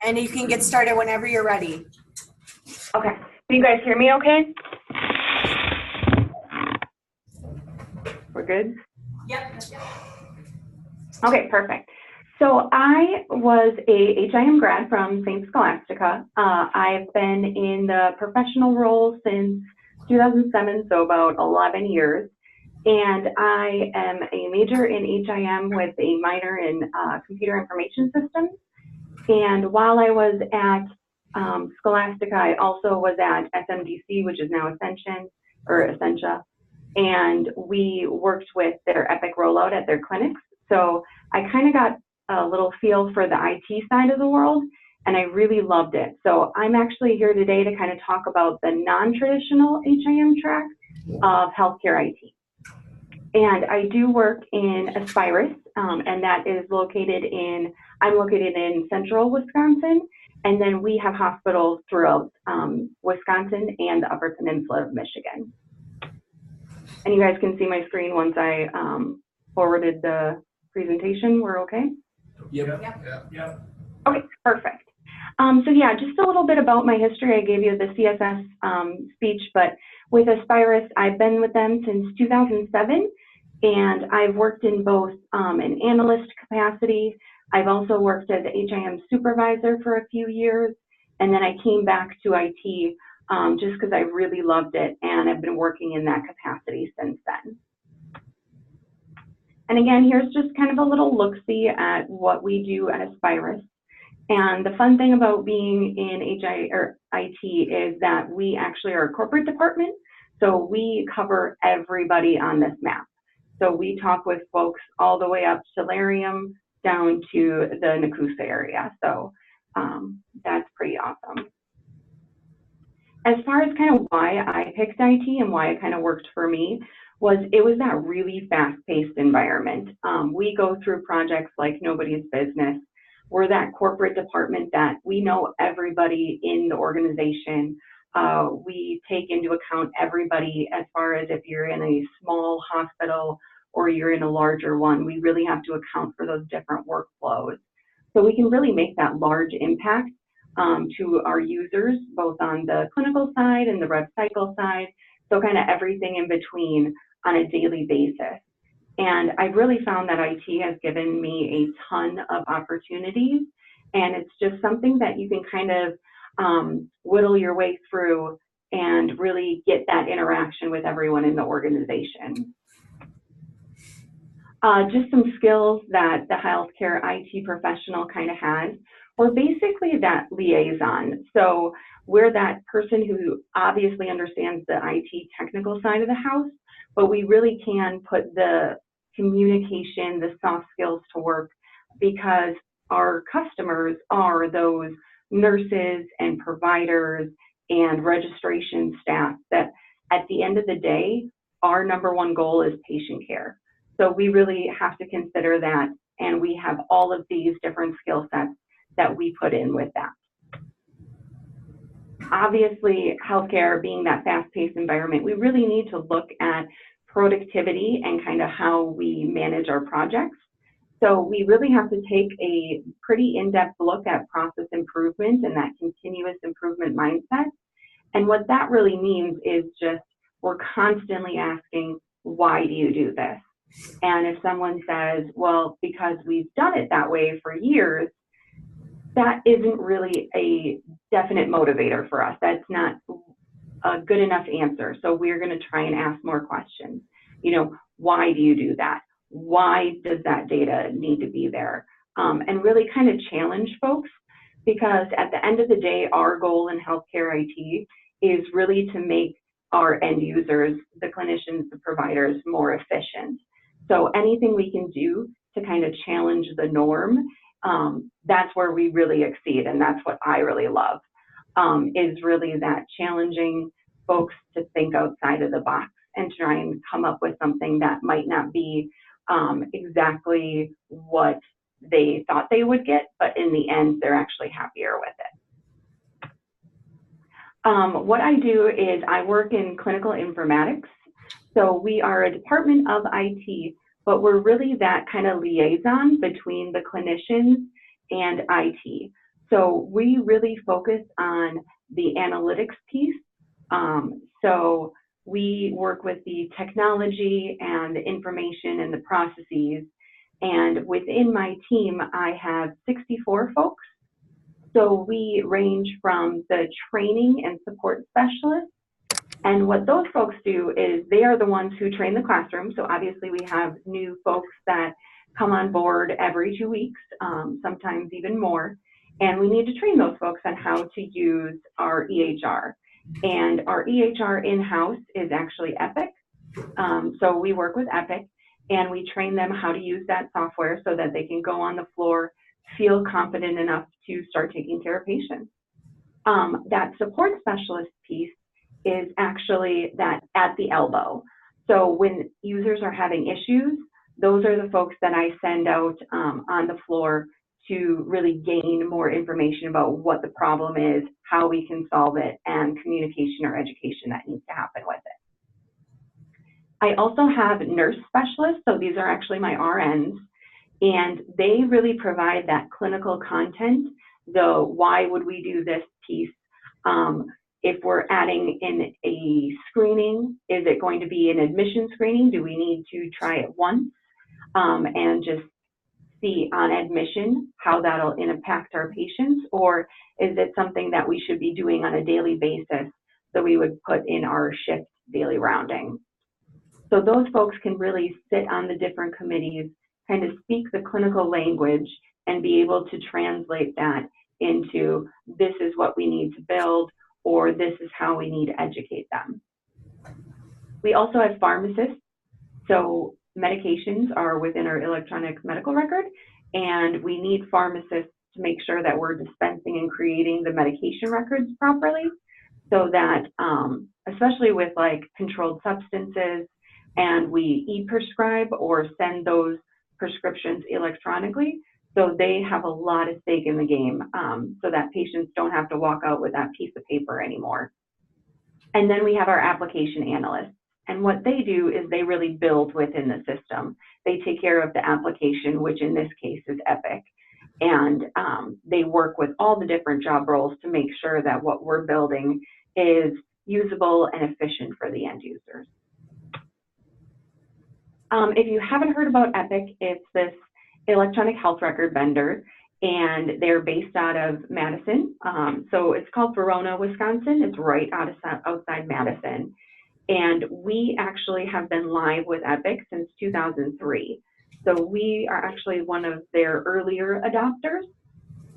And you can get started whenever you're ready. Okay. Can you guys hear me okay? We're good? Yep. Okay, perfect. So I was a HIM grad from St. Scholastica. I've been in the professional role since 2007, so about 11 years. And I am a major in HIM with a minor in computer information systems. And while I was at Scholastica, I also was at SMDC, which is now Ascension or Essentia, and we worked with their Epic rollout at their clinics. So I kind of got a little feel for the IT side of the world, and I really loved it. So I'm actually here today to kind of talk about the non-traditional HIM track of healthcare IT. And I do work in Aspirus, and that is I'm located in central Wisconsin, and then we have hospitals throughout Wisconsin and the Upper Peninsula of Michigan. And you guys can see my screen once I forwarded the presentation. We're okay? Yep. Okay, perfect. So yeah, just a little bit about my history. I gave you the CSS speech, but with Aspirus, I've been with them since 2007, and I've worked in both an analyst capacity. I've also worked as a HIM supervisor for a few years, and then I came back to IT just because I really loved it, and I've been working in that capacity since then. And again, here's just kind of a little look-see at what we do at Aspirus. And the fun thing about being in IT is that we actually are a corporate department, so we cover everybody on this map. So we talk with folks all the way up to Larium down to the Nakusa area. So that's pretty awesome. As far as kind of why I picked IT and why it kind of worked for me, it was that really fast-paced environment. We go through projects like nobody's business. We're that corporate department that we know everybody in the organization. We take into account everybody as far as if you're in a small hospital or you're in a larger one. We really have to account for those different workflows. So we can really make that large impact to our users, both on the clinical side and the rev cycle side. So kind of everything in between on a daily basis. And I've really found that IT has given me a ton of opportunities, and it's just something that you can kind of whittle your way through and really get that interaction with everyone in the organization. Just some skills that the healthcare IT professional kind of has. We're basically that liaison. So we're that person who obviously understands the IT technical side of the house, but we really can put the communication, the soft skills to work, because our customers are those nurses and providers and registration staff that at the end of the day, our #1 goal is patient care. So we really have to consider that, and we have all of these different skill sets that we put in with that. Obviously, healthcare being that fast-paced environment, we really need to look at productivity and kind of how we manage our projects. So we really have to take a pretty in-depth look at process improvement and that continuous improvement mindset. And what that really means is just we're constantly asking, why do you do this? And if someone says, well, because we've done it that way for years, that isn't really a definite motivator for us. That's not a good enough answer. So we're going to try and ask more questions. You know, why do you do that? Why does that data need to be there? And really kind of challenge folks, because at the end of the day, our goal in healthcare IT is really to make our end users, the clinicians, the providers, more efficient. So anything we can do to kind of challenge the norm, that's where we really exceed, and that's what I really love, is really that challenging folks to think outside of the box and try and come up with something that might not be exactly what they thought they would get, but in the end, they're actually happier with it. What I do is I work in clinical informatics. So we are a department of IT, but we're really that kind of liaison between the clinicians and IT. So we really focus on the analytics piece. So we work with the technology and the information and the processes. And within my team, I have 64 folks. So we range from the training and support specialists. And what those folks do is they are the ones who train the classroom. So obviously we have new folks that come on board every 2 weeks, sometimes even more. And we need to train those folks on how to use our EHR. And our EHR in-house is actually Epic. So we work with Epic and we train them how to use that software so that they can go on the floor, feel confident enough to start taking care of patients. That support specialist piece is actually that at the elbow. So when users are having issues, those are the folks that I send out on the floor to really gain more information about what the problem is, how we can solve it, and communication or education that needs to happen with it. I also have nurse specialists, so these are actually my RNs, and they really provide that clinical content, the why would we do this piece. If we're adding in a screening, is it going to be an admission screening? Do we need to try it once and just see on admission how that'll impact our patients? Or is it something that we should be doing on a daily basis that we would put in our shift daily rounding? So those folks can really sit on the different committees, kind of speak the clinical language and be able to translate that into this is what we need to build, or this is how we need to educate them. We also have pharmacists. So medications are within our electronic medical record, and we need pharmacists to make sure that we're dispensing and creating the medication records properly, so that, especially with like controlled substances, and we e-prescribe or send those prescriptions electronically, so they have a lot of stake in the game, so that patients don't have to walk out with that piece of paper anymore. And then we have our application analysts. And what they do is they really build within the system. They take care of the application, which in this case is Epic. And they work with all the different job roles to make sure that what we're building is usable and efficient for the end users. If you haven't heard about Epic, it's this electronic health record vendor, and they're based out of Madison. So it's called Verona, Wisconsin. It's right outside Madison. And we actually have been live with Epic since 2003. So we are actually one of their earlier adopters,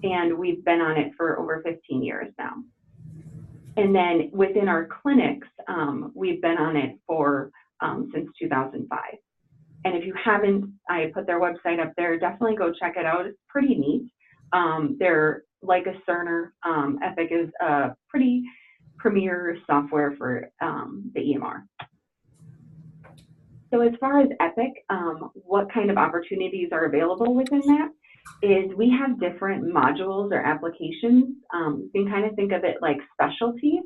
and we've been on it for over 15 years now. And then within our clinics, we've been on it for since 2005. And if you haven't, I put their website up there, definitely go check it out. It's pretty neat. They're like a Cerner. Epic is a pretty premier software for the EMR. So as far as Epic, what kind of opportunities are available within that is we have different modules or applications. You can kind of think of it like specialties.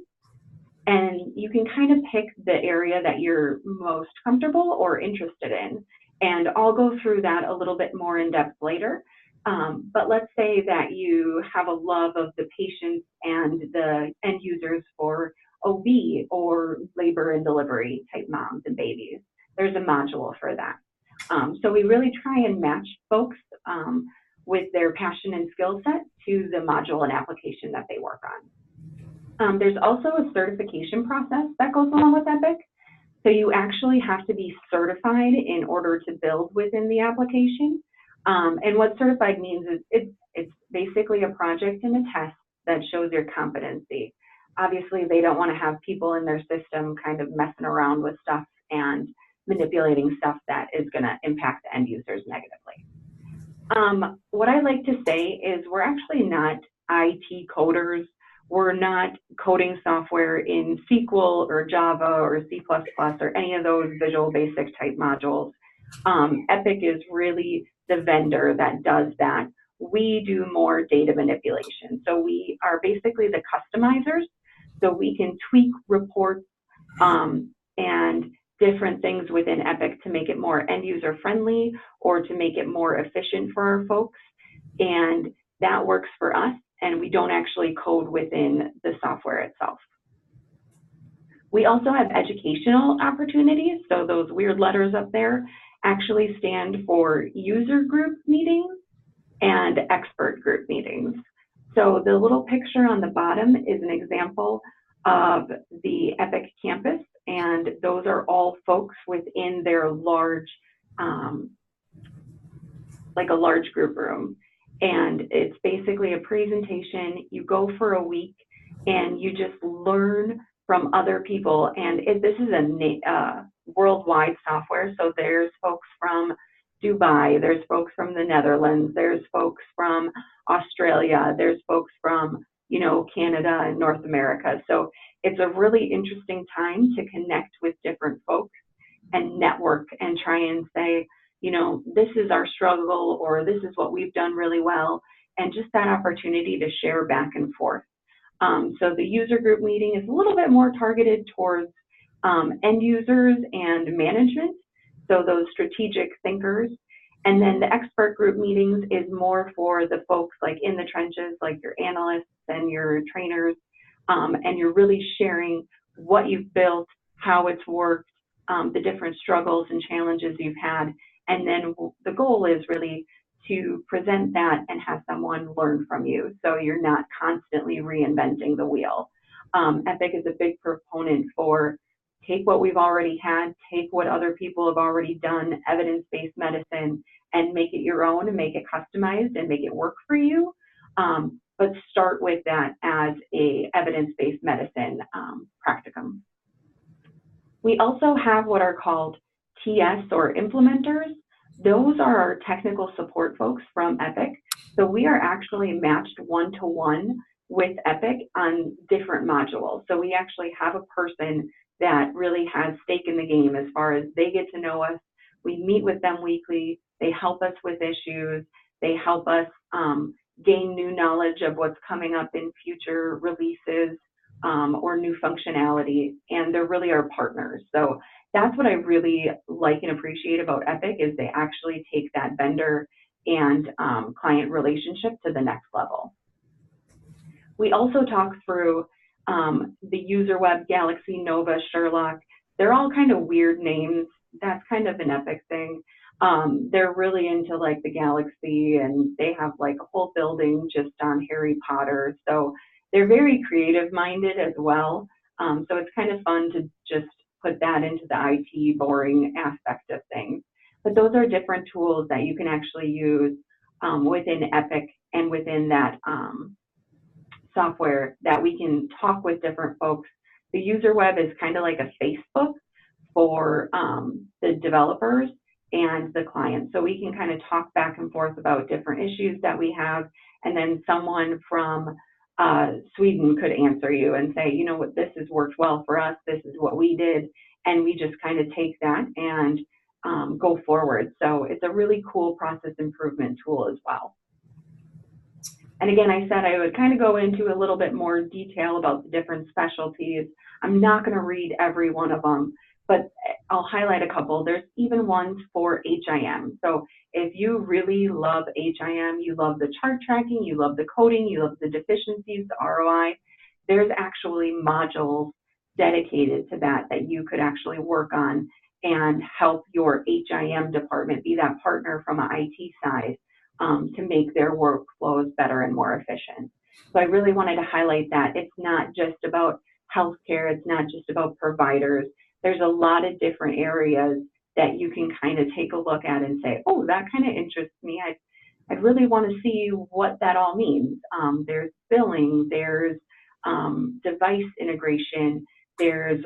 And you can kind of pick the area that you're most comfortable or interested in. And I'll go through that a little bit more in depth later. But let's say that you have a love of the patients and the end users for OB or labor and delivery type moms and babies. There's a module for that. So we really try and match folks with their passion and skill set to the module and application that they work on. There's also a certification process that goes along with Epic. So you actually have to be certified in order to build within the application. And what certified means is it's basically a project and a test that shows your competency. Obviously, they don't want to have people in their system kind of messing around with stuff and manipulating stuff that is going to impact the end users negatively. What I like to say is we're actually not IT coders. We're not coding software in SQL or Java or C++ or any of those Visual Basic type modules. Epic is really the vendor that does that. We do more data manipulation. So we are basically the customizers. So we can tweak reports and different things within Epic to make it more end user friendly or to make it more efficient for our folks. And that works for us and we don't actually code within the software itself. We also have educational opportunities. So those weird letters up there actually stand for user group meetings and expert group meetings. So the little picture on the bottom is an example of the Epic campus, and those are all folks within their large, like a large group room. And it's basically a presentation. You go for a week and you just learn from other people. And this is a worldwide software. So there's folks from Dubai, there's folks from the Netherlands, there's folks from Australia, there's folks from, you know, Canada and North America. So it's a really interesting time to connect with different folks and network and try and say, you know, this is our struggle, or this is what we've done really well, and just that opportunity to share back and forth. So the user group meeting is a little bit more targeted towards end users and management, so those strategic thinkers. And then the expert group meetings is more for the folks like in the trenches, like your analysts and your trainers, and you're really sharing what you've built, how it's worked, the different struggles and challenges you've had. And then the goal is really to present that and have someone learn from you, so you're not constantly reinventing the wheel. Epic is a big proponent for take what we've already had, take what other people have already done, evidence-based medicine, and make it your own and make it customized and make it work for you. But start with that as a evidence-based medicine practicum. We also have what are called TS or implementers. Those are our technical support folks from Epic. So we are actually matched one-to-one with Epic on different modules. So we actually have a person that really has stake in the game as far as they get to know us. We meet with them weekly. They help us with issues. They help us gain new knowledge of what's coming up in future releases or new functionality, and they're really our partners. So that's what I really like and appreciate about Epic, is they actually take that vendor and client relationship to the next level. We also talk through the UserWeb, Galaxy, Nova, Sherlock. They're all kind of weird names. That's kind of an Epic thing. They're really into like the Galaxy, and they have like a whole building just on Harry Potter. So they're very creative minded as well. So it's kind of fun to just put that into the IT boring aspect of things. But those are different tools that you can actually use within Epic and within that software, that we can talk with different folks. The UserWeb is kind of like a Facebook for the developers and the clients. So we can kind of talk back and forth about different issues that we have, and then someone from Sweden could answer you and say, you know what, this has worked well for us, this is what we did, and we just kind of take that and go forward. So it's a really cool process improvement tool as well. And again, I said I would kind of go into a little bit more detail about the different specialties. I'm not going to read every one of them, but I'll highlight a couple. There's even ones for HIM. So if you really love HIM, you love the chart tracking, you love the coding, you love the deficiencies, the ROI, there's actually modules dedicated to that you could actually work on and help your HIM department be that partner from an IT side to make their workflows better and more efficient. So I really wanted to highlight that it's not just about healthcare, it's not just about providers. There's a lot of different areas that you can kind of take a look at and say, oh, that kind of interests me. I'd really want to see what that all means. There's billing, there's device integration, there's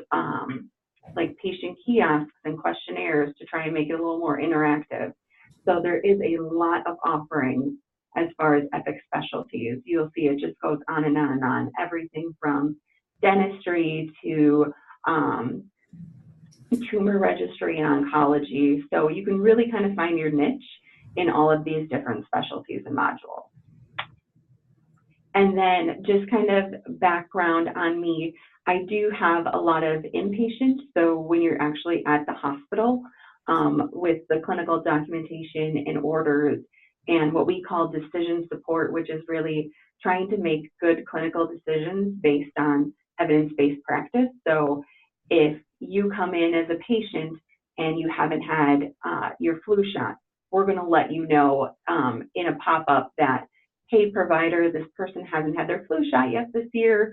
like patient kiosks and questionnaires to try and make it a little more interactive. So there is a lot of offerings as far as Epic specialties. You'll see it just goes on and on and on. Everything from dentistry to tumor registry and oncology. So you can really kind of find your niche in all of these different specialties and modules. And then just kind of background on me, I do have a lot of inpatient. So when you're actually at the hospital with the clinical documentation and orders, and what we call decision support, which is really trying to make good clinical decisions based on evidence-based practice. So if you come in as a patient and you haven't had your flu shot, we're going to let you know in a pop-up that, hey, provider, this person hasn't had their flu shot yet this year.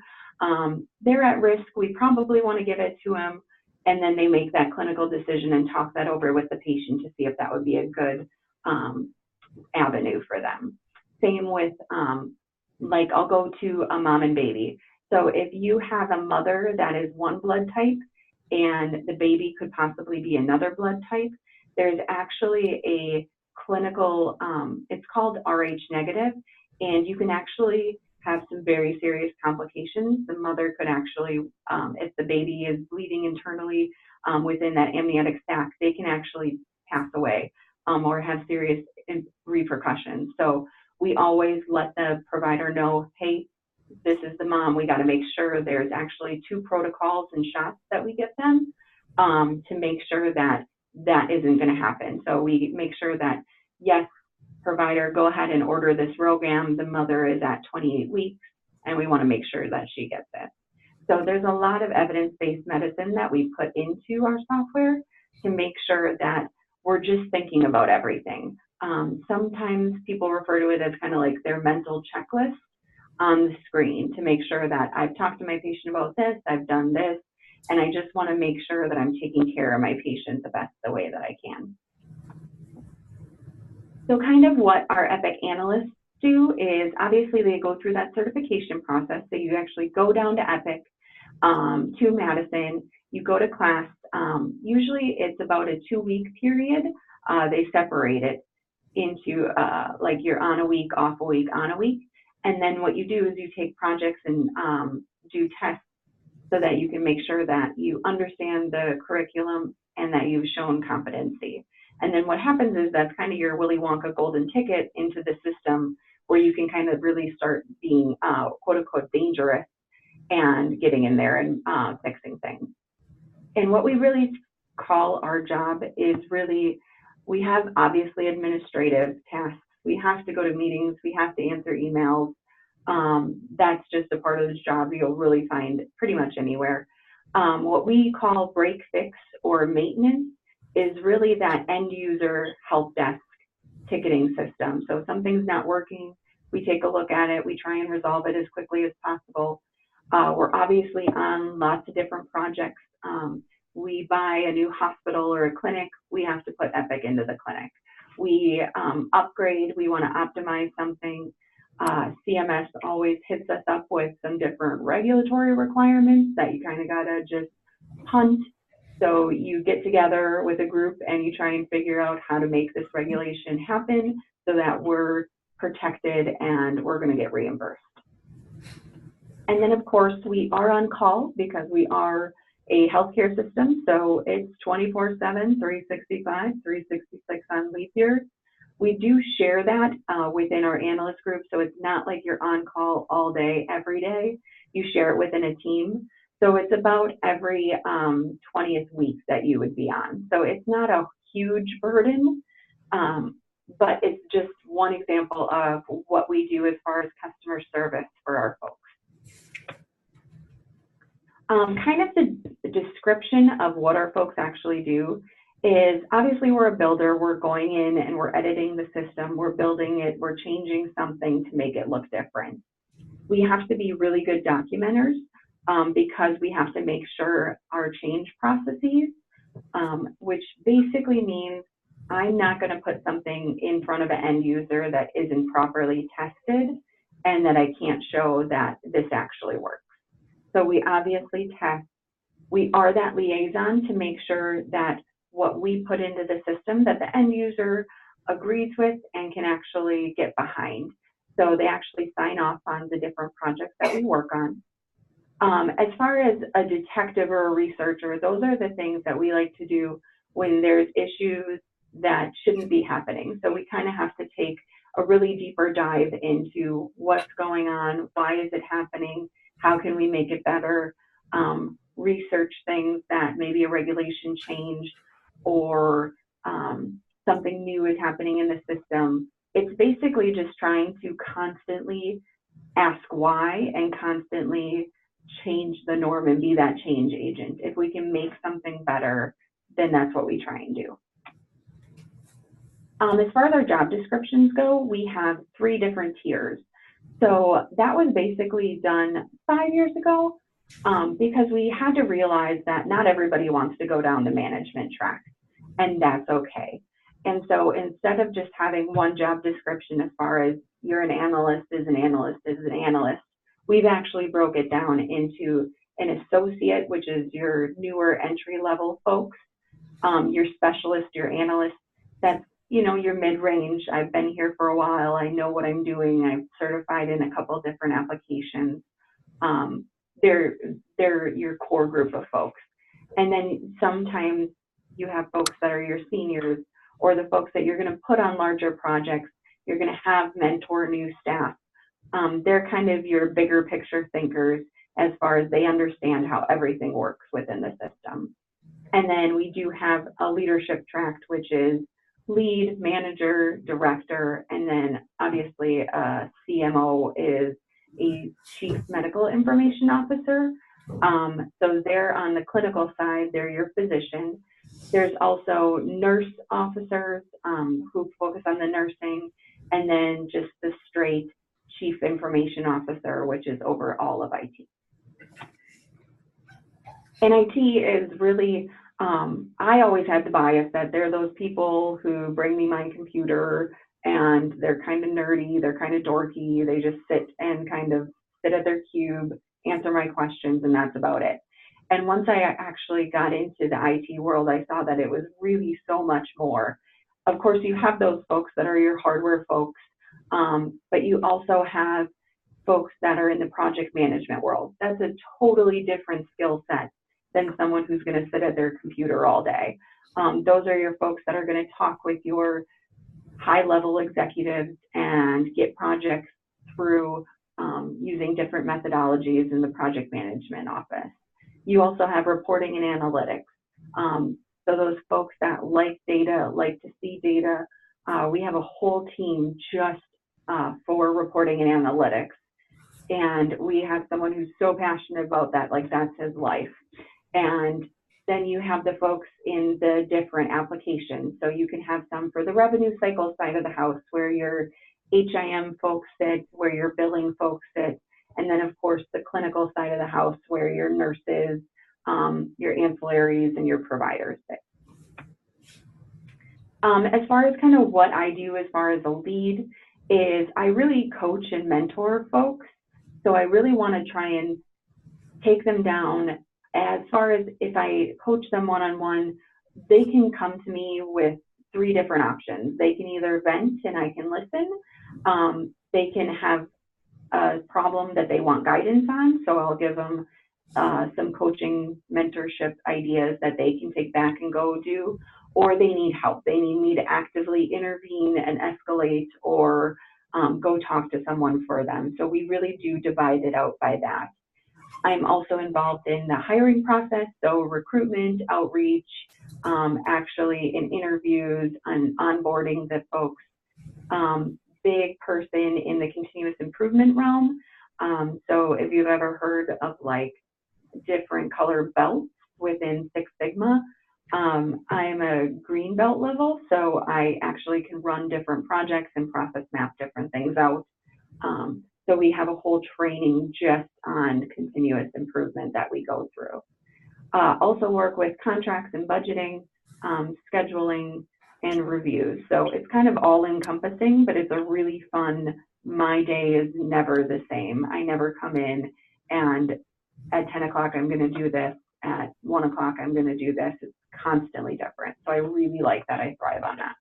They're at risk. We probably want to give it to them. And then they make that clinical decision and talk that over with the patient to see if that would be a good avenue for them. Same with, like, I'll go to a mom and baby. So if you have a mother that is one blood type and the baby could possibly be another blood type, there's actually a clinical, it's called Rh negative, and you can actually have some very serious complications. The mother could actually, if the baby is bleeding internally within that amniotic sac, they can actually pass away or have serious repercussions. So we always let the provider know, hey, this is the mom. We got to make sure there's actually 2 protocols and shots that we get them to make sure that that isn't going to happen. So we make sure that, yes, provider, go ahead and order this RhoGAM. The mother is at 28 weeks, and we want to make sure that she gets it. So there's a lot of evidence-based medicine that we put into our software to make sure that we're just thinking about everything. Sometimes people refer to it as kind of like their mental checklist on the screen to make sure that I've talked to my patient about this, I've done this, and I just want to make sure that I'm taking care of my patient the way that I can. So kind of what our Epic analysts do is obviously they go through that certification process. So you actually go down to Epic, to Madison, you go to class. Usually it's about a 2-week period. They separate it into like you're on a week, off a week, on a week. And then what you do is you take projects and do tests so that you can make sure that you understand the curriculum and that you've shown competency. And then what happens is that's kind of your Willy Wonka golden ticket into the system where you can kind of really start being quote unquote dangerous and getting in there and fixing things. And what we really call our job is really, we have obviously administrative tasks. We have to go to meetings. We have to answer emails. That's just a part of this job you'll really find pretty much anywhere. What we call break, fix, or maintenance is really that end user help desk ticketing system. So if something's not working, we take a look at it. We try and resolve it as quickly as possible. We're obviously on lots of different projects. We buy a new hospital or a clinic, we have to put Epic into the clinic. We upgrade, we want to optimize something. CMS always hits us up with some different regulatory requirements that you kind of got to just hunt. So you get together with a group and you try and figure out how to make this regulation happen so that we're protected and we're going to get reimbursed. And then, of course, we are on call because we are a healthcare system. So it's 24/7, 365, 366 on leap years. We do share that within our analyst group. So it's not like you're on call all day, every day. You share it within a team. So it's about every 20th week that you would be on. So it's not a huge burden, but it's just one example of what we do as far as customer service for our folks. Kind of the description of what our folks actually do is obviously we're a builder. We're going in and we're editing the system. We're building it. We're changing something to make it look different. We have to be really good documenters because we have to make sure our change processes, which basically means I'm not going to put something in front of an end user that isn't properly tested and that I can't show that this actually works. So we obviously test. We are that liaison to make sure that what we put into the system that the end user agrees with and can actually get behind. So they actually sign off on the different projects that we work on. As far as a detective or a researcher, those are the things that we like to do when there's issues that shouldn't be happening. So we kind of have to take a really deeper dive into what's going on, why is it happening, how can we make it better, research things that maybe a regulation changed or something new is happening in the system. it's basically just trying to constantly ask why and constantly change the norm and be that change agent. If we can make something better, then that's what we try and do. As far as our job descriptions go, we have 3 different tiers. So that was basically done 5 years ago because we had to realize that not everybody wants to go down the management track, and that's okay. And so instead of just having one job description as far as you're an analyst is an analyst is an analyst, we've actually broke it down into an associate, which is your newer entry level folks, your specialist, your analyst, that's your mid-range. I've been here for a while. I know what I'm doing. I'm certified in a couple different applications. They're your core group of folks. And then sometimes you have folks that are your seniors or the folks that you're going to put on larger projects. You're going to have mentor new staff. They're kind of your bigger picture thinkers as far as they understand how everything works within the system. And then we do have a leadership track, which is lead, manager, director, and then obviously CMO is a chief medical information officer. So they're on the clinical side, they're your physician. There's also nurse officers who focus on the nursing, and then just the straight chief information officer, which is over all of IT. And IT is really, I always had the bias that they're those people who bring me my computer and they're kind of nerdy, they're kind of dorky, they just sit and kind of sit at their cube, answer my questions, and that's about it. And once I actually got into the IT world, I saw that it was really so much more. Of course, you have those folks that are your hardware folks, but you also have folks that are in the project management world. That's a totally different skill set than someone who's going to sit at their computer all day. Those are your folks that are going to talk with your high-level executives and get projects through using different methodologies in the project management office. You also have reporting and analytics. So those folks that like data, like to see data, we have a whole team just for reporting and analytics. And we have someone who's so passionate about that, like that's his life. And then you have the folks in the different applications. So you can have some for the revenue cycle side of the house where your HIM folks sit, where your billing folks sit, and then of course the clinical side of the house where your nurses, your ancillaries, and your providers sit. As far as kind of what I do as far as a lead is I really coach and mentor folks. So I really want to try and take them down. As far as if I coach them one-on-one, they can come to me with 3 different options. They can either vent and I can listen. They can have a problem that they want guidance on, so I'll give them some coaching mentorship ideas that they can take back and go do, or they need help. They need me to actively intervene and escalate or go talk to someone for them. So we really do divide it out by that. I'm also involved in the hiring process, so recruitment, outreach, actually in interviews, and onboarding the folks. Big person in the continuous improvement realm. So if you've ever heard of like different color belts within Six Sigma, I'm a green belt level, so I actually can run different projects and process map different things out. So we have a whole training just on continuous improvement that we go through. Also work with contracts and budgeting, scheduling, and reviews. So it's kind of all encompassing, but it's a really fun, my day is never the same. I never come in and at 10 o'clock I'm gonna do this, at 1 o'clock I'm gonna do this. It's constantly different. So I really like that, I thrive on that.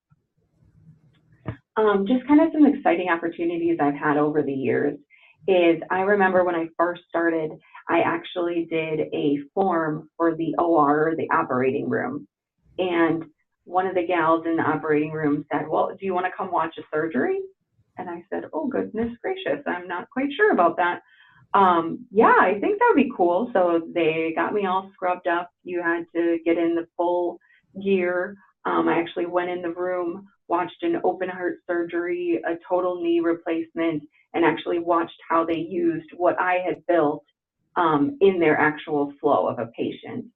Just kind of some exciting opportunities I've had over the years is I remember when I first started, I actually did a form for the OR, the operating room. And one of the gals in the operating room said, well, do you want to come watch a surgery? And I said, oh, goodness gracious, I'm not quite sure about that. Yeah, I think that would be cool. So they got me all scrubbed up. You had to get in the full gear. I actually went in the room watched an open heart surgery, a total knee replacement, and actually watched how they used what I had built in their actual flow of a patient.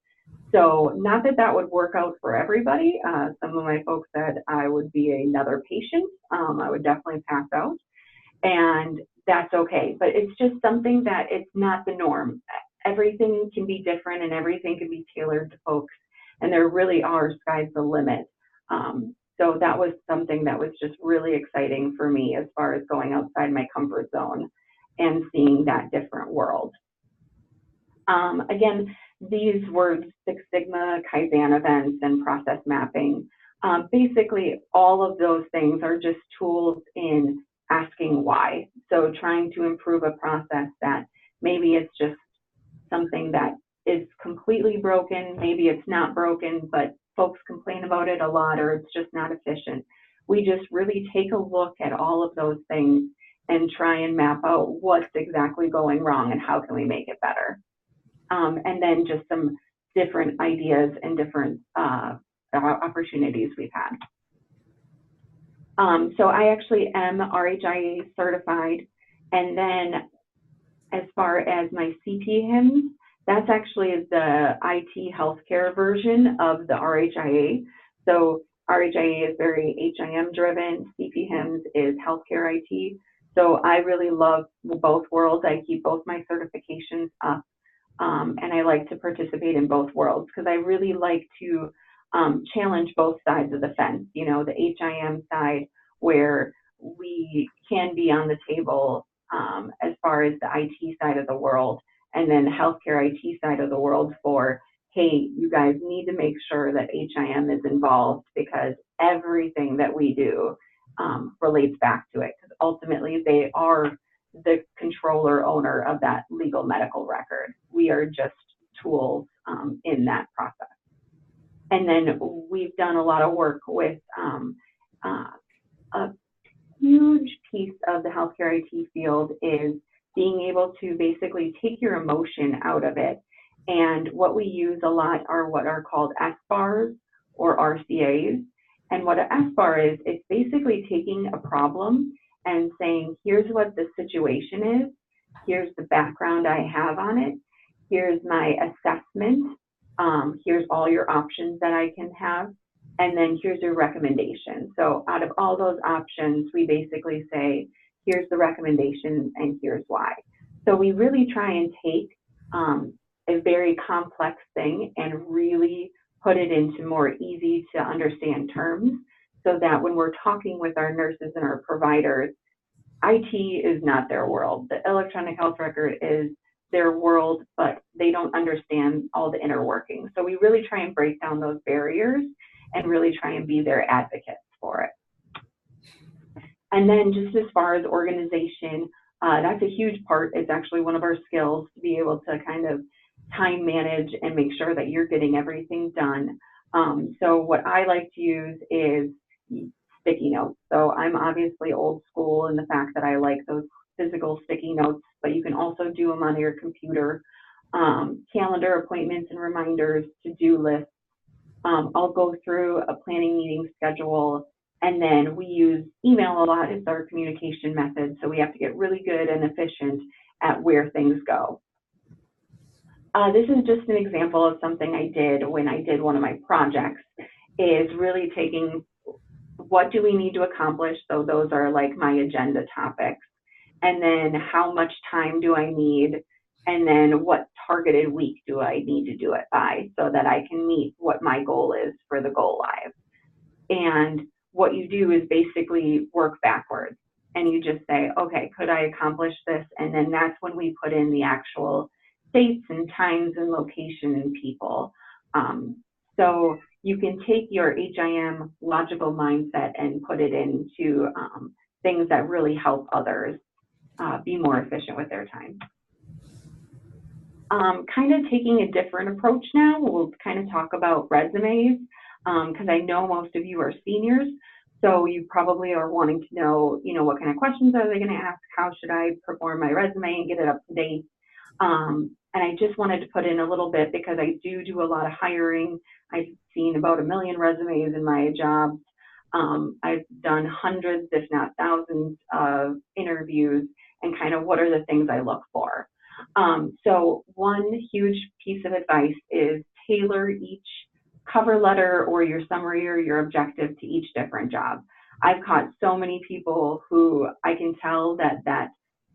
So not that that would work out for everybody. Some of my folks said I would be another patient. I would definitely pass out, and that's okay. But it's just something that it's not the norm. Everything can be different and everything can be tailored to folks, and there really are sky's the limit. So that was something that was just really exciting for me as far as going outside my comfort zone and seeing that different world. Again, these words, Six Sigma, Kaizen events, and process mapping, basically all of those things are just tools in asking why. So trying to improve a process that maybe it's just something that is completely broken, maybe it's not broken, but folks complain about it a lot, or it's just not efficient. We just really take a look at all of those things and try and map out what's exactly going wrong and how can we make it better. And then just some different ideas and different opportunities we've had. So I actually am RHIA certified. And then as far as my CPHIMS, that's actually the IT healthcare version of the RHIA. So RHIA is very HIM driven, CPHIMS is healthcare IT. So I really love both worlds. I keep both my certifications up. And I like to participate in both worlds because I really like to challenge both sides of the fence, you know, the HIM side where we can be on the table as far as the IT side of the world, and then healthcare IT side of the world for, hey, you guys need to make sure that HIM is involved because everything that we do relates back to it because ultimately they are the controller owner of that legal medical record. We are just tools in that process. And then we've done a lot of work with a huge piece of the healthcare IT field is being able to basically take your emotion out of it. And what we use a lot are what are called SBARs or RCAs. And what an SBAR is, it's basically taking a problem and saying, here's what the situation is, here's the background I have on it, here's my assessment, here's all your options that I can have, and then here's your recommendation. So out of all those options, we basically say, here's the recommendation and here's why. So we really try and take a very complex thing and really put it into more easy to understand terms so that when we're talking with our nurses and our providers, IT is not their world. The electronic health record is their world, but they don't understand all the inner workings. So we really try and break down those barriers and really try and be their advocates for it. And then just as far as organization, that's a huge part. It's actually one of our skills to be able to kind of time manage and make sure that you're getting everything done. So what I like to use is sticky notes. So I'm obviously old school in the fact that I like those physical sticky notes, but you can also do them on your computer. Calendar appointments and reminders, to-do lists. I'll go through a planning meeting schedule, and then we use email a lot as our communication method. So we have to get really good and efficient at where things go. This is just an example of something I did when I did one of my projects, is really taking what do we need to accomplish? So those are like my agenda topics. And then how much time do I need? And then what targeted week do I need to do it by so that I can meet what my goal is for the go live? And what you do is basically work backwards. And you just say, okay, could I accomplish this? And then that's when we put in the actual dates and times and location and people. So you can take your HIM logical mindset and put it into things that really help others be more efficient with their time. Kind of taking a different approach now, we'll kind of talk about resumes, because I know most of you are seniors, so you probably are wanting to know, you know, what kind of questions are they going to ask? How should I perform my resume and get it up to date? And I just wanted to put in a little bit because I do a lot of hiring. I've seen about 1 million resumes in my jobs. I've done hundreds, if not thousands, of interviews, and kind of what are the things I look for. So one huge piece of advice is tailor each cover letter or your summary or your objective to each different job. I've caught so many people who I can tell that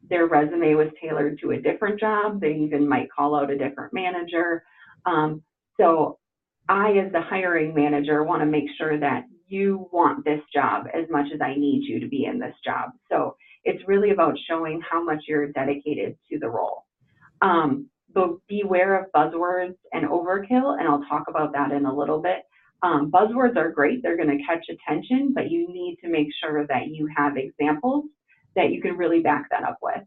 their resume was tailored to a different job. They even might call out a different manager. So I, as the hiring manager, want to make sure that you want this job as much as I need you to be in this job. So it's really about showing how much you're dedicated to the role. But beware of buzzwords and overkill, and I'll talk about that in a little bit. Buzzwords are great, they're going to catch attention, but you need to make sure that you have examples that you can really back that up with.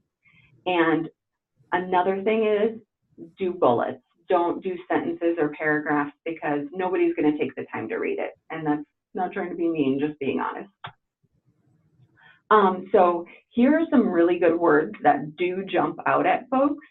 And another thing is do bullets. Don't do sentences or paragraphs because nobody's going to take the time to read it. And that's not trying to be mean, just being honest. So here are some really good words that do jump out at folks.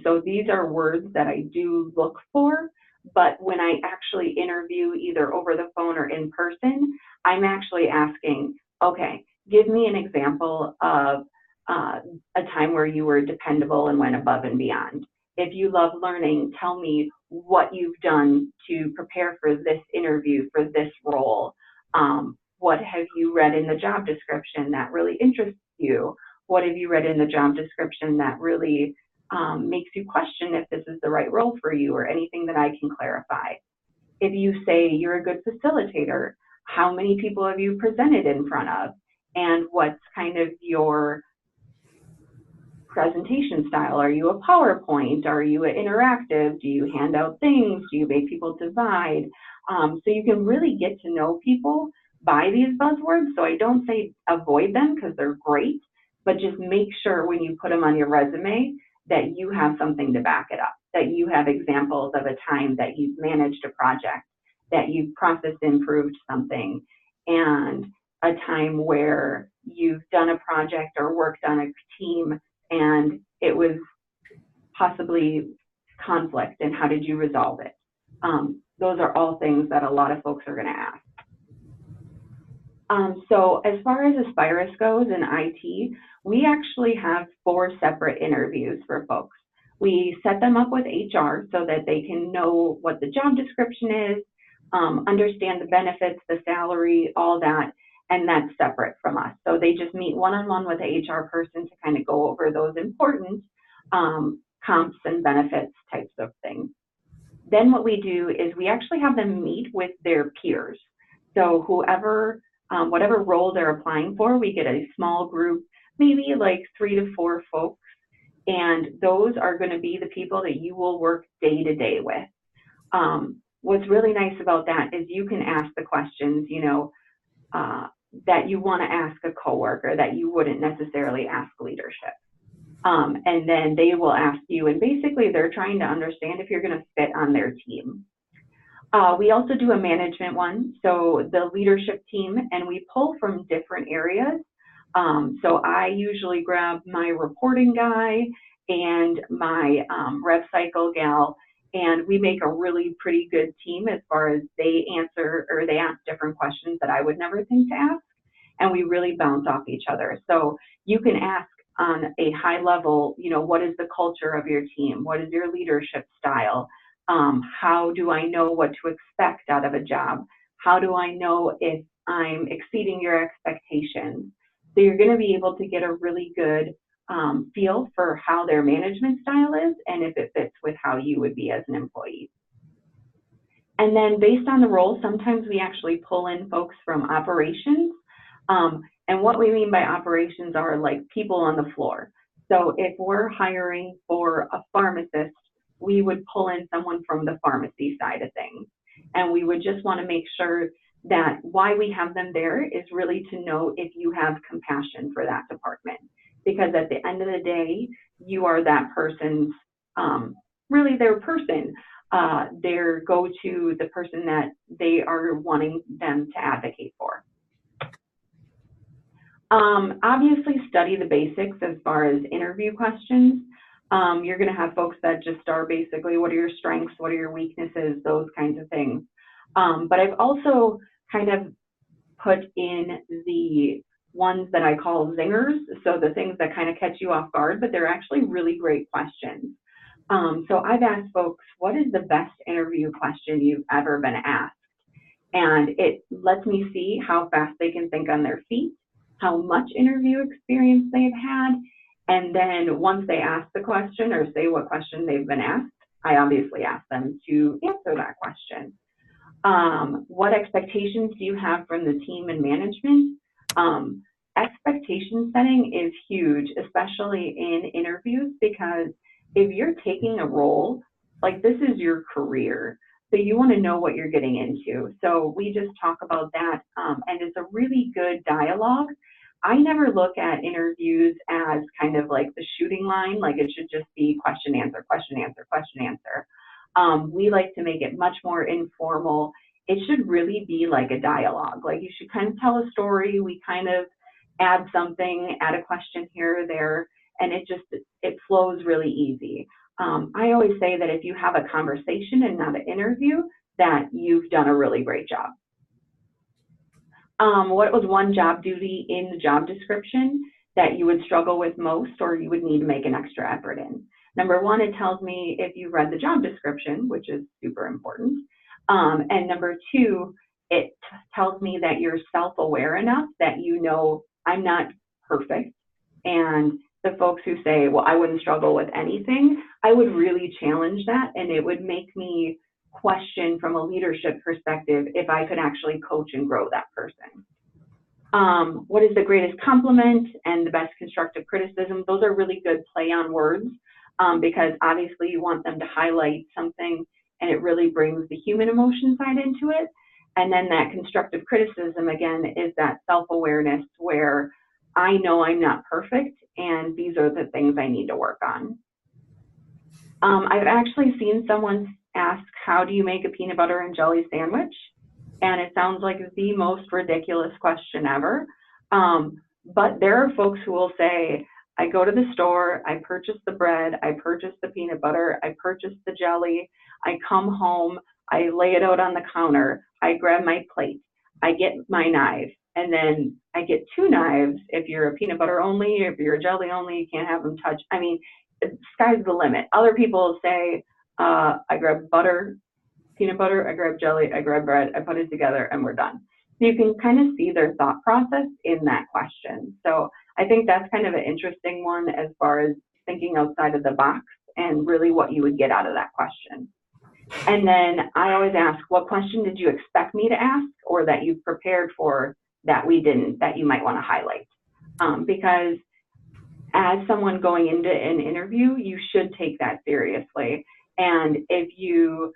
So these are words that I do look for, but when I actually interview either over the phone or in person, I'm actually asking, okay, give me an example of a time where you were dependable and went above and beyond. If you love learning, tell me what you've done to prepare for this interview, for this role. What have you read in the job description that really interests you? What have you read in the job description that really makes you question if this is the right role for you, or anything that I can clarify? If you say you're a good facilitator, how many people have you presented in front of? And what's kind of your presentation style? Are you a PowerPoint? Are you an interactive? Do you hand out things? Do you make people divide? So you can really get to know people by these buzzwords. So I don't say avoid them because they're great, but just make sure when you put them on your resume that you have something to back it up, that you have examples of a time that you've managed a project, that you've process improved something, and a time where you've done a project or worked on a team and it was possibly conflict, and how did you resolve it? Those are all things that a lot of folks are going to ask. So as far as Aspirus goes in IT, we actually have 4 separate interviews for folks. We set them up with HR so that they can know what the job description is, understand the benefits, the salary, all that, and that's separate from us. So they just meet one-on-one with the HR person to kind of go over those important comps and benefits types of things. Then what we do is we actually have them meet with their peers. So whoever, whatever role they're applying for, we get a small group, maybe like 3 to 4 folks, and those are going to be the people that you will work day to day with. What's really nice about that is you can ask the questions, you know, that you want to ask a coworker that you wouldn't necessarily ask leadership. And then they will ask you, and basically they're trying to understand if you're going to fit on their team. We also do a management one, so the leadership team, and we pull from different areas. So I usually grab my reporting guy and my rev cycle gal, and we make a really pretty good team as far as they answer or they ask different questions that I would never think to ask, and we really bounce off each other. So you can ask on a high level, you know, what is the culture of your team? What is your leadership style? How do I know what to expect out of a job? How do I know if I'm exceeding your expectations? So you're going to be able to get a really good feel for how their management style is and if it fits with how you would be as an employee. And then based on the role, sometimes we actually pull in folks from operations. And what we mean by operations are like people on the floor. So if we're hiring for a pharmacist, we would pull in someone from the pharmacy side of things. And we would just want to make sure that why we have them there is really to know if you have compassion for that department. Because at the end of the day, you are that person's, really their person, their go-to, the person that they are wanting them to advocate for. Obviously study the basics as far as interview questions. You're going to have folks that just are basically, what are your strengths, what are your weaknesses, those kinds of things. But I've also kind of put in the ones that I call zingers, so the things that kind of catch you off guard, but they're actually really great questions. So I've asked folks, what is the best interview question you've ever been asked? And it lets me see how fast they can think on their feet, how much interview experience they've had, and then once they ask the question or say what question they've been asked, I obviously ask them to answer that question. What expectations do you have from the team and management? Expectation setting is huge, especially in interviews, because if you're taking a role, like this is your career, so you want to know what you're getting into. So we just talk about that, and it's a really good dialogue. I never look at interviews as kind of like the shooting line, like it should just be question, answer, question, answer, question, answer. We like to make it much more informal. It should really be like a dialogue. Like you should kind of tell a story. We kind of add something, add a question here or there, and it flows really easy. I always say that if you have a conversation and not an interview, that you've done a really great job. What was one job duty in the job description that you would struggle with most or you would need to make an extra effort in? Number one, it tells me if you read the job description, which is super important. And number two, it tells me that you're self-aware enough that you know I'm not perfect. And the folks who say, well, I wouldn't struggle with anything, I would really challenge that, and it would make me question from a leadership perspective if I could actually coach and grow that person. What is the greatest compliment and the best constructive criticism? Those are really good play on words, because obviously you want them to highlight something and it really brings the human emotion side into it. And then that constructive criticism, again, is that self-awareness where I know I'm not perfect and these are the things I need to work on. I've actually seen someone ask, how do you make a peanut butter and jelly sandwich? And it sounds like the most ridiculous question ever. But there are folks who will say, I go to the store, I purchase the bread, I purchase the peanut butter, I purchase the jelly, I come home, I lay it out on the counter, I grab my plate, I get my knife, and then I get two knives. If you're a peanut butter only, if you're a jelly only, you can't have them touch. I mean, sky's the limit. Other people say, I grab butter, peanut butter, I grab jelly, I grab bread, I put it together, and we're done. So you can kind of see their thought process in that question. So I think that's kind of an interesting one as far as thinking outside of the box and really what you would get out of that question. And then I always ask, what question did you expect me to ask or that you've prepared for that we didn't, that you might want to highlight? Because as someone going into an interview, you should take that seriously. And if you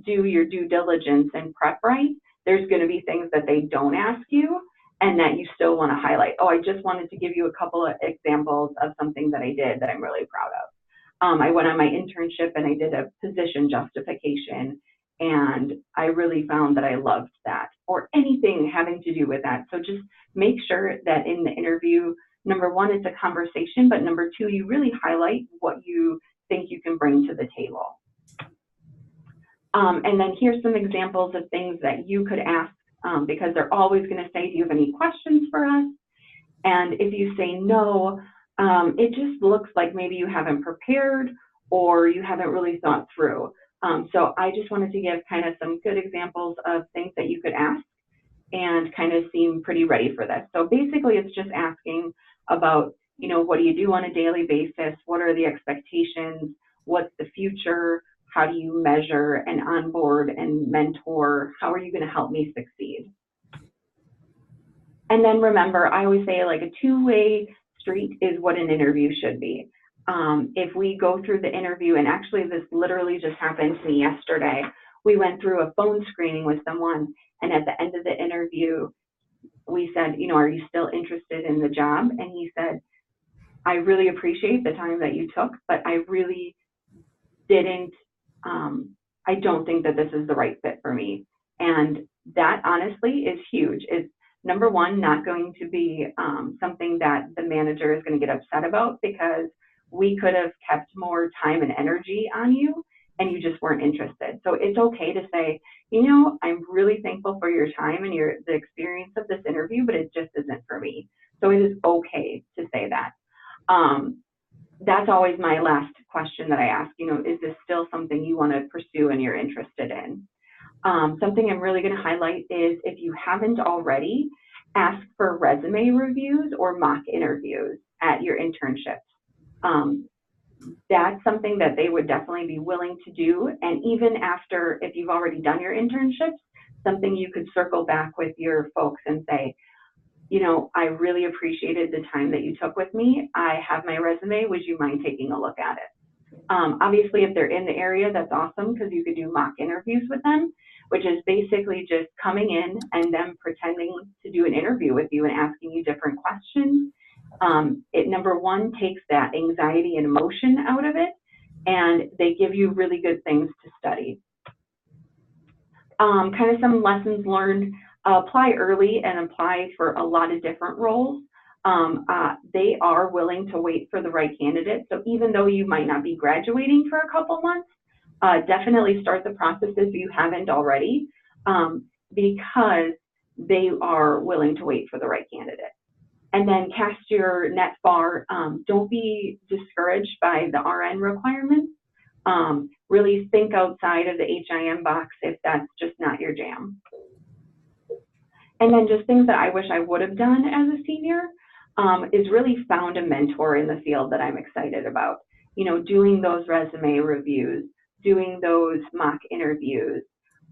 do your due diligence and prep right, there's going to be things that they don't ask you and that you still want to highlight. Oh, I just wanted to give you a couple of examples of something that I did that I'm really proud of. I went on my internship and I did a position justification, and I really found that I loved that, or anything having to do with that. So just make sure that in the interview, number one, it's a conversation, but number two, you really highlight what you think you can bring to the table. And then here's some examples of things that you could ask, because they're always going to say, do you have any questions for us? And if you say no, it just looks like maybe you haven't prepared or you haven't really thought through. So I just wanted to give kind of some good examples of things that you could ask and kind of seem pretty ready for this. So basically it's just asking about, you know, what do you do on a daily basis? What are the expectations? What's the future? How do you measure and onboard and mentor? How are you going to help me succeed? And then remember, I always say like a two-way street is what an interview should be. If we go through the interview, and actually this literally just happened to me yesterday, we went through a phone screening with someone, and at the end of the interview, we said, you know, are you still interested in the job? And he said, I really appreciate the time that you took, but I really didn't, I don't think that this is the right fit for me. And that honestly is huge. It's number one, not going to be something that the manager is going to get upset about, because we could have kept more time and energy on you and you just weren't interested. So it's okay to say, you know, I'm really thankful for your time and the experience of this interview, but it just isn't for me. So it is okay to say that. That's always my last question that I ask, you know, is this still something you want to pursue and you're interested in? Something I'm really going to highlight is, if you haven't already, ask for resume reviews or mock interviews at your internships. That's something that they would definitely be willing to do. And even after, if you've already done your internships, something you could circle back with your folks and say, you know, I really appreciated the time that you took with me. I have my resume. Would you mind taking a look at it? Obviously, if they're in the area, that's awesome, because you could do mock interviews with them, which is basically just coming in and them pretending to do an interview with you and asking you different questions. It, number one, takes that anxiety and emotion out of it, and they give you really good things to study. Kind of some lessons learned. Apply early and apply for a lot of different roles. They are willing to wait for the right candidate. So even though you might not be graduating for a couple months, definitely start the process if you haven't already, because they are willing to wait for the right candidate. And then cast your net far. Don't be discouraged by the RN requirements. Really think outside of the HIM box if that's just not your jam. And then just things that I wish I would have done as a senior is really found a mentor in the field that I'm excited about. You know, doing those resume reviews, doing those mock interviews.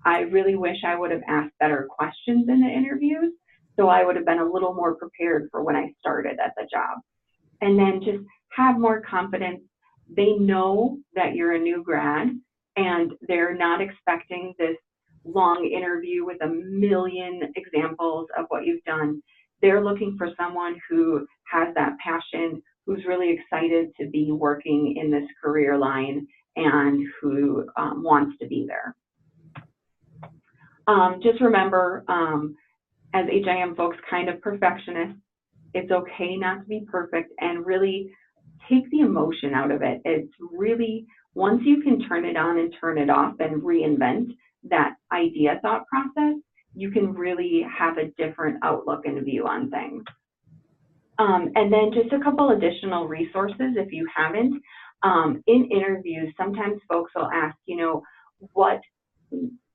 I really wish I would have asked better questions in the interviews, so I would have been a little more prepared for when I started at the job. And then just have more confidence. They know that you're a new grad, and they're not expecting this long interview with a million examples of what you've done. They're looking for someone who has that passion, who's really excited to be working in this career line, and who wants to be there. Just remember, as HIM folks, kind of perfectionists, it's okay not to be perfect, and really take the emotion out of it. It's really, once you can turn it on and turn it off and reinvent that idea thought process, you can really have a different outlook and view on things. And then just a couple additional resources if you haven't. In interviews, sometimes folks will ask, you know, what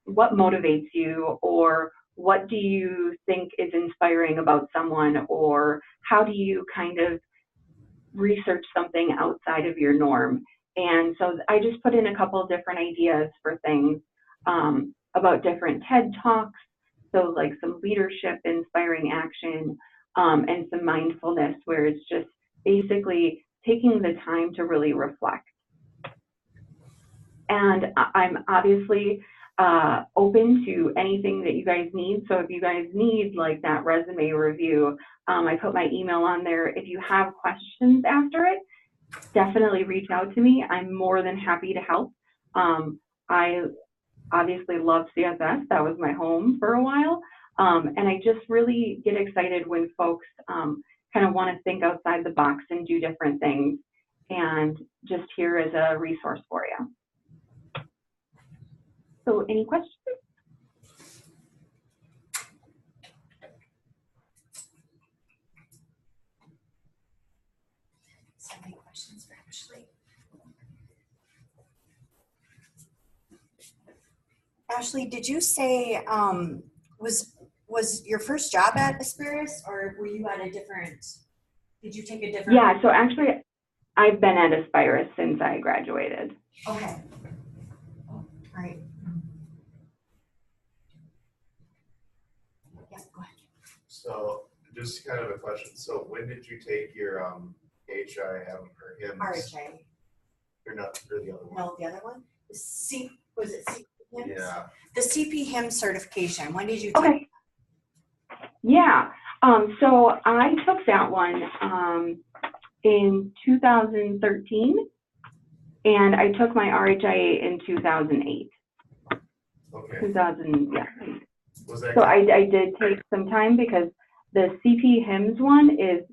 motivates you, or what do you think is inspiring about someone, or how do you kind of research something outside of your norm? And so I just put in a couple of different ideas for things about different TED Talks, so like some leadership, inspiring action, and some mindfulness, where it's just basically taking the time to really reflect. And I'm obviously open to anything that you guys need. So if you guys need like that resume review, I put my email on there. If you have questions after it, definitely reach out to me. I'm more than happy to help. I obviously love CSS. That was my home for a while. And I just really get excited when folks kind of want to think outside the box and do different things, and just here as a resource for you. So any questions? So many questions for Ashley. Ashley, did you say was your first job at Aspirus, or were you at a different? Did you take a different? Yeah. So actually, I've been at Aspirus since I graduated. Okay. All right. Yeah, go ahead. So just kind of a question. So when did you take your HIM or HIMS? RHA. Or not, or the other one? No, the other one. Was it CP? Yeah. The CP-HIM certification. When did you take? Okay. Yeah. So I took that one in 2013, and I took my RHIA in 2008. Okay. 2000, yeah. Was that So I did take some time, because the CP-HIMS one is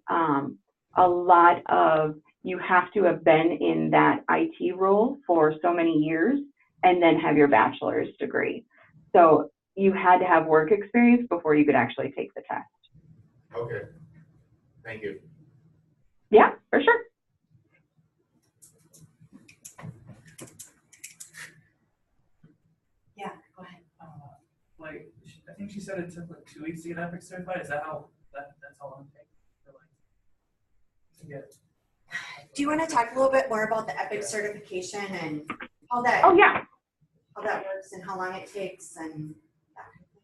a lot of, you have to have been in that IT role for so many years, and then have your bachelor's degree. So you had to have work experience before you could actually take the test. Okay, thank you. Yeah, for sure. Yeah, go ahead. Like, I think she said it took like 2 weeks to get Epic certified. Is that how that's how long it takes for like to get? Do you want to talk a little bit more about the EPIC certification and how that Oh yeah. how that works and how long it takes and that kind of thing?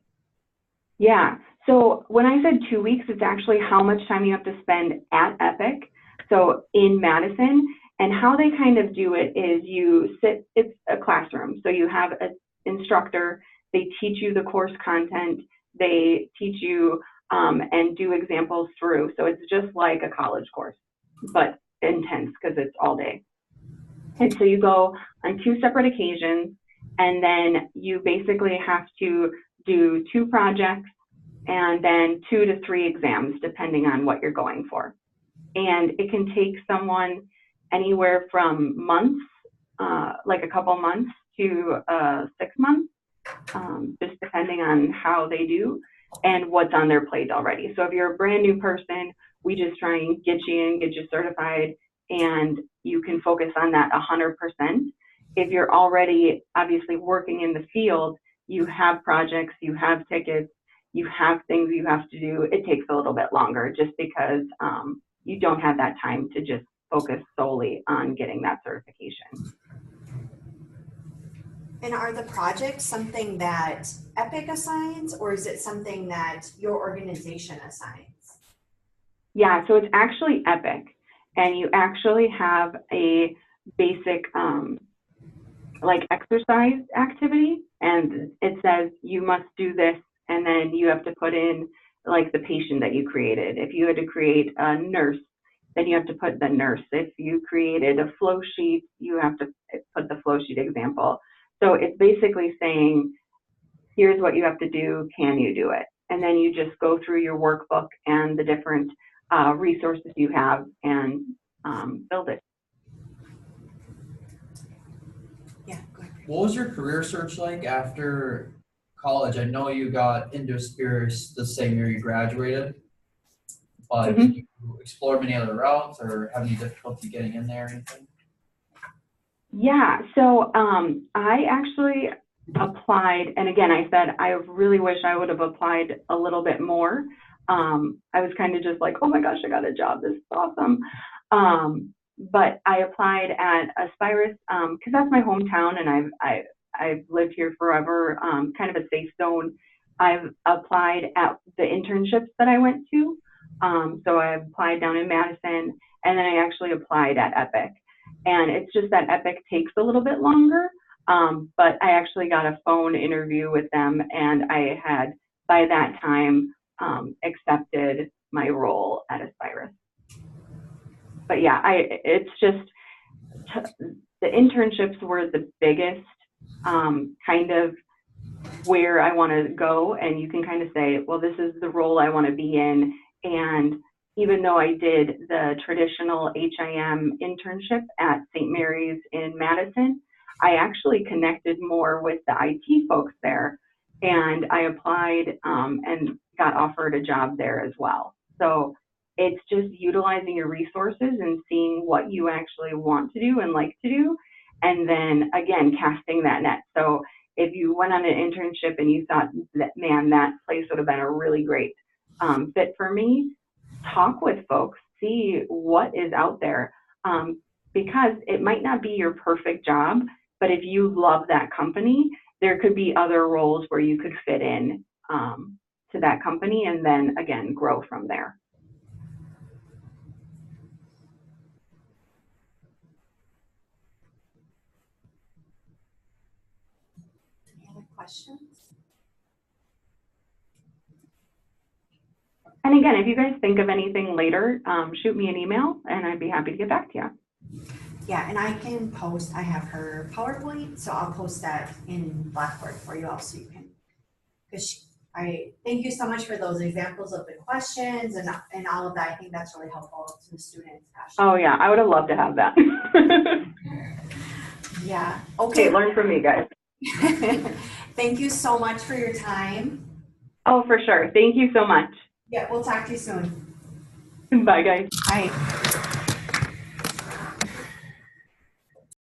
Yeah. So when I said 2 weeks, it's actually how much time you have to spend at Epic. So in Madison, and how they kind of do it is you sit, it's a classroom. So you have an instructor, they teach you the course content, they teach you and do examples through. So it's just like a college course, but intense because it's all day. And so you go on 2 separate occasions, and then you basically have to do 2 projects and then 2 to 3 exams, depending on what you're going for. And it can take someone anywhere from months, like a couple months, to 6 months, just depending on how they do and what's on their plate already. So if you're a brand new person, we just try and get you in, get you certified, and you can focus on that 100%. If you're already obviously working in the field, you have projects, you have tickets, you have things you have to do, it takes a little bit longer just because you don't have that time to just focus solely on getting that certification. And are the projects something that EPIC assigns, or is it something that your organization assigns? Yeah, so it's actually Epic, and you actually have a basic like exercise activity, and it says you must do this, and then you have to put in like the patient that you created. If you had to create a nurse, then you have to put the nurse. If you created a flow sheet, you have to put the flow sheet example. So it's basically saying, here's what you have to do, can you do it? And then you just go through your workbook and the different resources you have and build it. Yeah, go ahead. What was your career search like after college? I know you got into Aspiris the same year you graduated, but did you explore many other routes or have any difficulty getting in there or anything? Yeah, so I actually applied, and again, I said I really wish I would have applied a little bit more. I was kind of just like, oh my gosh, I got a job, this is awesome. But I applied at Aspiris because that's my hometown, and I've lived here forever, kind of a safe zone. I've applied at the internships that I went to. So I applied down in Madison, and then I actually applied at Epic. And it's just that Epic takes a little bit longer, but I actually got a phone interview with them, and I had, by that time, accepted my role at Aspiris. But yeah, it's just, the internships were the biggest kind of where I want to go, and you can kind of say, well, this is the role I want to be in. And even though I did the traditional HIM internship at St. Mary's in Madison, I actually connected more with the IT folks there, and I applied and got offered a job there as well. So it's just utilizing your resources and seeing what you actually want to do and like to do, and then again, casting that net. So if you went on an internship and you thought that, man, that place would have been a really great fit for me, talk with folks, see what is out there, because it might not be your perfect job, but if you love that company, there could be other roles where you could fit in to that company and then again grow from there. Any other questions? And again, if you guys think of anything later, shoot me an email and I'd be happy to get back to you. Yeah, and I can post, I have her PowerPoint, so I'll post that in Blackboard for you all so you can, because I thank you so much for those examples of the questions and all of that. I think that's really helpful to the students. Oh yeah, I would have loved to have that. Yeah, Okay, okay. learn from me, guys. Thank you so much for your time. Oh, for sure. Thank you so much. Yeah, we'll talk to you soon. Bye, guys. Bye.